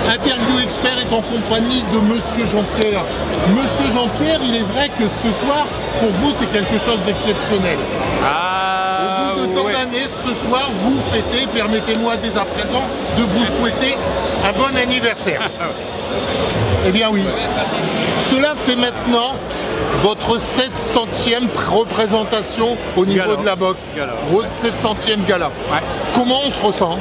Interview Expert est en compagnie de Monsieur Jean-Pierre. Monsieur Jean-Pierre, il est vrai que ce soir, pour vous, c'est quelque chose d'exceptionnel. Au bout de tant d'années, ce soir, vous fêtez, permettez-moi dès à présent de vous souhaiter un bon anniversaire. Eh bien oui, cela fait maintenant votre 700e représentation au niveau de la boxe. Votre 700e gala. Ouais. Comment on se ressent?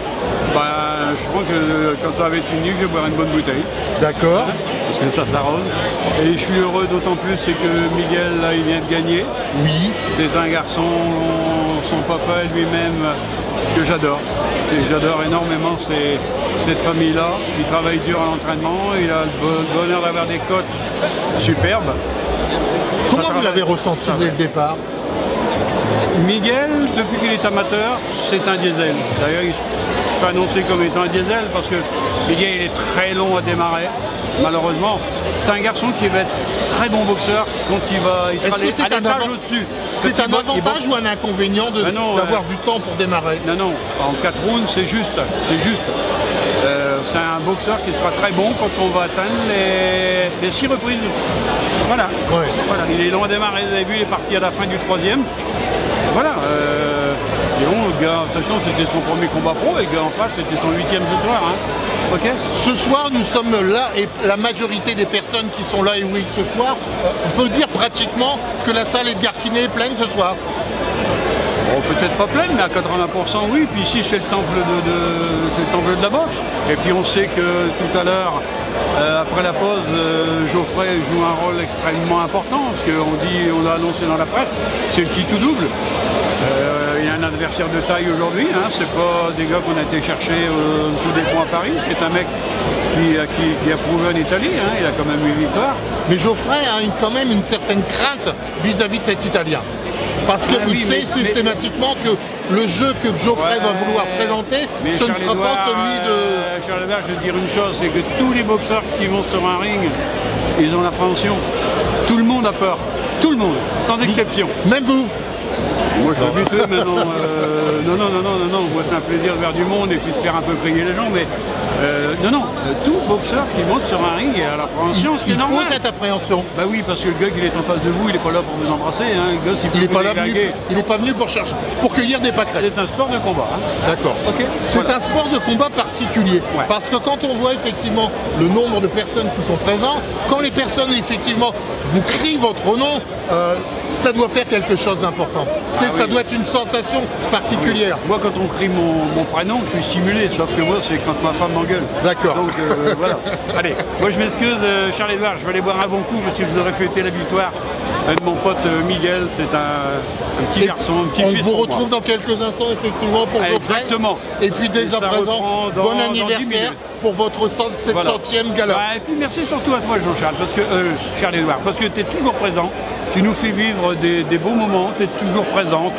Je crois que quand ça va être fini, je vais boire une bonne bouteille. D'accord. Parce que ça s'arrose. Et je suis heureux d'autant plus, c'est que Miguel, là, il vient de gagner. Oui. C'est un garçon, son papa lui-même, que j'adore. Et j'adore énormément cette famille-là. Il travaille dur à l'entraînement, il a le bonheur d'avoir des côtes superbes. Comment vous l'avez ressenti dès le départ? Miguel, depuis qu'il est amateur, c'est un diesel. D'ailleurs, il se fait annoncer comme étant un diesel parce que Miguel il est très long à démarrer, malheureusement. C'est un garçon qui va être très bon boxeur quand il sera à l'étage au-dessus. C'est un avantage ou un inconvénient d'avoir du temps pour démarrer? Non, en 4 rounds, c'est juste. C'est un boxeur qui sera très bon quand on va atteindre les 6 reprises. Voilà. Ouais. Voilà. Il est long à démarrer, vous avez vu, il est parti à la fin du 3e. Voilà. Et bon, le gars, attention, c'était son premier combat pro, et le gars en face, c'était son 8e ce soir. Hein. Ok. Ce soir, nous sommes là, et la majorité des personnes qui sont là et oui ce soir, on peut dire pratiquement que la salle Edgar Quinet est pleine ce soir. Bon, peut-être pas pleine, mais à 80% oui. Puis ici, c'est le temple de la boxe. Et puis on sait que tout à l'heure, après la pause, Geoffrey joue un rôle extrêmement important. Parce qu'on l'a annoncé dans la presse, c'est le qui tout double. Il y a un adversaire de taille aujourd'hui. Hein. C'est pas des gars qu'on a été chercher sous des ponts à Paris. C'est un mec qui a prouvé en Italie. Hein. Il a quand même 8 victoires. Mais Geoffrey a quand même une certaine crainte vis-à-vis de cet Italien. Parce qu'il sait systématiquement que le jeu que Geoffrey va vouloir présenter, ce ne sera pas celui de... Charles Edouard, je vais te dire une chose, c'est que tous les boxeurs qui vont sur un ring, ils ont l'appréhension. Tout le monde a peur. Tout le monde, sans exception. Même vous? Moi je suis habitué, mais non. Non. Moi c'est un plaisir de voir du monde et puis de faire un peu crier les gens, mais tout boxeur qui monte sur un ring à l'appréhension, c'est normal. Il faut cette appréhension. Bah oui, parce que le gars qui est en face de vous, il n'est pas là pour vous embrasser. Hein. Le gars, il n'est pas venu pour cueillir des pâquerettes. C'est un sport de combat. Hein. D'accord. Okay. C'est un sport de combat particulier. Ouais. Parce que quand on voit effectivement le nombre de personnes qui sont présentes, quand les personnes effectivement vous crient votre nom, ça doit faire quelque chose d'important. Ça doit être une sensation particulière. Moi, quand on crie mon prénom, je suis simulé, sauf que moi, c'est quand ma femme m'engueule. D'accord. Donc, voilà. Allez, moi, je m'excuse, Charles Edouard, je vais aller boire un bon coup parce que je voudrais fêter la victoire de mon pote Miguel. C'est un petit garçon, un petit fils. On vous retrouve dans quelques instants, effectivement, pour Geoffrey. Exactement. Et puis, dès à présent, bon anniversaire pour votre 700e gala. Et puis, merci surtout à toi, Jean-Charles, Charles Edouard, parce que tu es toujours présent. Tu nous fais vivre des beaux moments, tu es toujours présent,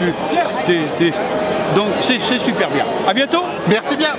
donc c'est super bien. À bientôt. Merci bien.